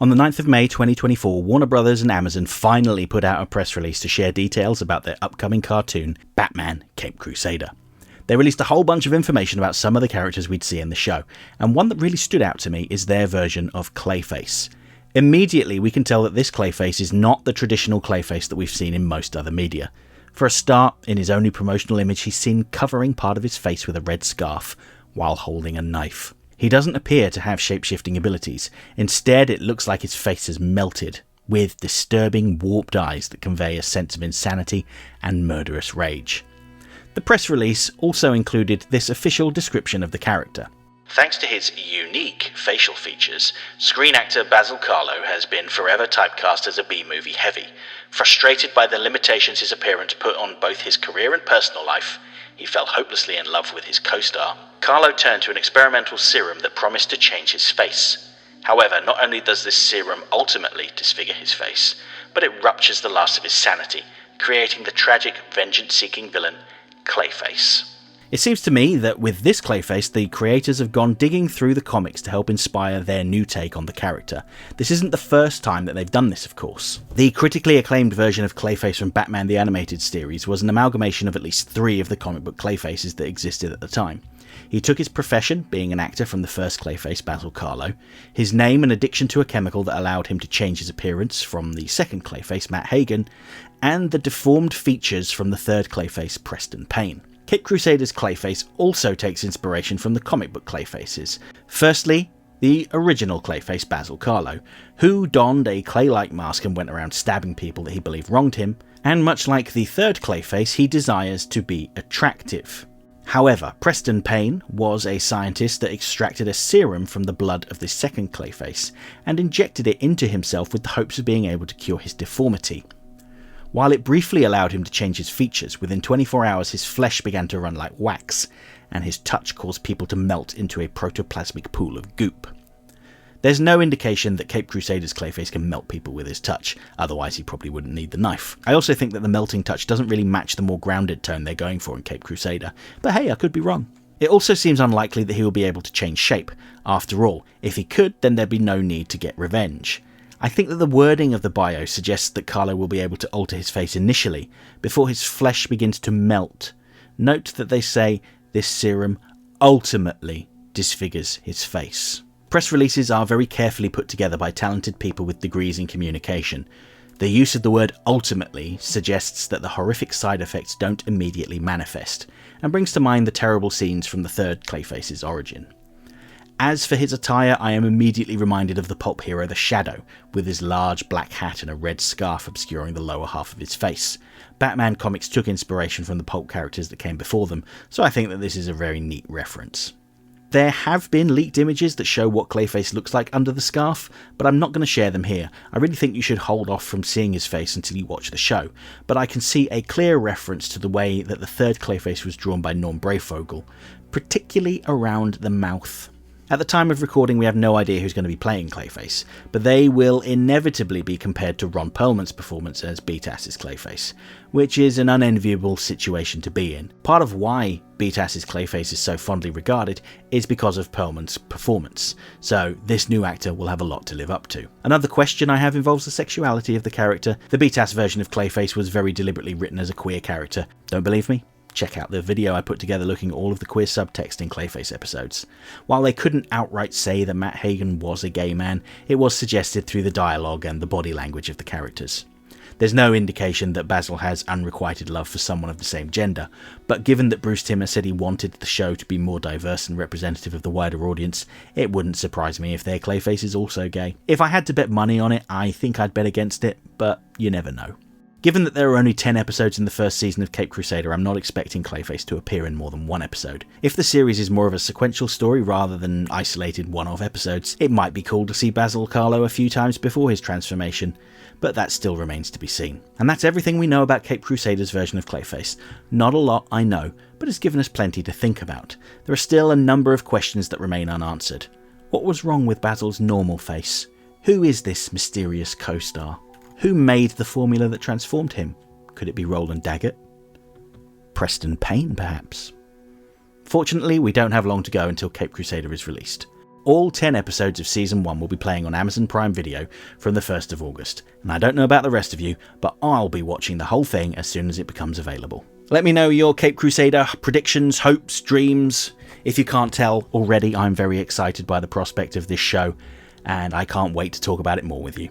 On the 9th of May 2024, Warner Brothers and Amazon finally put out a press release to share details about their upcoming cartoon, Batman: Caped Crusader. They released a whole bunch of information about some of the characters we'd see in the show, and one that really stood out to me is their version of Clayface. Immediately we can tell that this Clayface is not the traditional Clayface that we've seen in most other media. For a start, in his only promotional image he's seen covering part of his face with a red scarf, while holding a knife. He doesn't appear to have shape-shifting abilities. Instead, it looks like his face has melted, with disturbing warped eyes that convey a sense of insanity and murderous rage. The press release also included this official description of the character. Thanks to his unique facial features, screen actor Basil Karlo has been forever typecast as a B-movie heavy. Frustrated by the limitations his appearance put on both his career and personal life, he fell hopelessly in love with his co-star. Karlo turned to an experimental serum that promised to change his face. However, not only does this serum ultimately disfigure his face, but it ruptures the last of his sanity, creating the tragic, vengeance-seeking villain, Clayface. It seems to me that with this Clayface, the creators have gone digging through the comics to help inspire their new take on the character. This isn't the first time that they've done this, of course. The critically acclaimed version of Clayface from Batman the Animated Series was an amalgamation of at least 3 of the comic book Clayfaces that existed at the time. He took his profession, being an actor, from the first Clayface, Basil Karlo, his name and addiction to a chemical that allowed him to change his appearance from the second Clayface, Matt Hagen, and the deformed features from the third Clayface, Preston Payne. Caped Crusader's Clayface also takes inspiration from the comic book Clayfaces. Firstly, the original Clayface, Basil Karlo, who donned a clay-like mask and went around stabbing people that he believed wronged him, and much like the third Clayface, he desires to be attractive. However, Preston Payne was a scientist that extracted a serum from the blood of the second Clayface and injected it into himself with the hopes of being able to cure his deformity. While it briefly allowed him to change his features, within 24 hours his flesh began to run like wax, and his touch caused people to melt into a protoplasmic pool of goop. There's no indication that Caped Crusader's Clayface can melt people with his touch, otherwise he probably wouldn't need the knife. I also think that the melting touch doesn't really match the more grounded tone they're going for in Caped Crusader, but hey, I could be wrong. It also seems unlikely that he will be able to change shape. After all, if he could, then there'd be no need to get revenge. I think that the wording of the bio suggests that Karlo will be able to alter his face initially, before his flesh begins to melt. Note that they say this serum ultimately disfigures his face. Press releases are very carefully put together by talented people with degrees in communication. The use of the word ultimately suggests that the horrific side effects don't immediately manifest, and brings to mind the terrible scenes from the third Clayface's origin. As for his attire, I am immediately reminded of the pulp hero The Shadow, with his large black hat and a red scarf obscuring the lower half of his face. Batman comics took inspiration from the pulp characters that came before them, so I think that this is a very neat reference. There have been leaked images that show what Clayface looks like under the scarf, but I'm not going to share them here. I really think you should hold off from seeing his face until you watch the show, but I can see a clear reference to the way that the third Clayface was drawn by Norm Breyfogle, particularly around the mouth. At the time of recording, we have no idea who's going to be playing Clayface, but they will inevitably be compared to Ron Perlman's performance as Beat-Ass's Clayface, which is an unenviable situation to be in. Part of why Beat-Ass's Clayface is so fondly regarded is because of Perlman's performance, so this new actor will have a lot to live up to. Another question I have involves the sexuality of the character. The Beat-Ass version of Clayface was very deliberately written as a queer character. Don't believe me? Check out the video I put together looking at all of the queer subtext in Clayface episodes. While they couldn't outright say that Matt Hagen was a gay man, it was suggested through the dialogue and the body language of the characters. There's no indication that Basil has unrequited love for someone of the same gender, but given that Bruce Timmer said he wanted the show to be more diverse and representative of the wider audience, it wouldn't surprise me if their Clayface is also gay. If I had to bet money on it, I think I'd bet against it, but you never know. Given that there are only 10 episodes in the first season of Caped Crusader, I'm not expecting Clayface to appear in more than one episode. If the series is more of a sequential story rather than isolated one-off episodes, it might be cool to see Basil Karlo a few times before his transformation, but that still remains to be seen. And that's everything we know about Caped Crusader's version of Clayface. Not a lot, I know, but it's given us plenty to think about. There are still a number of questions that remain unanswered. What was wrong with Basil's normal face? Who is this mysterious co-star? Who made the formula that transformed him? Could it be Roland Daggett? Preston Payne, perhaps? Fortunately, we don't have long to go until Caped Crusader is released. All 10 episodes of Season 1 will be playing on Amazon Prime Video from the 1st of August, and I don't know about the rest of you, but I'll be watching the whole thing as soon as it becomes available. Let me know your Cape Crusader predictions, hopes, dreams. If you can't tell already, I'm very excited by the prospect of this show, and I can't wait to talk about it more with you.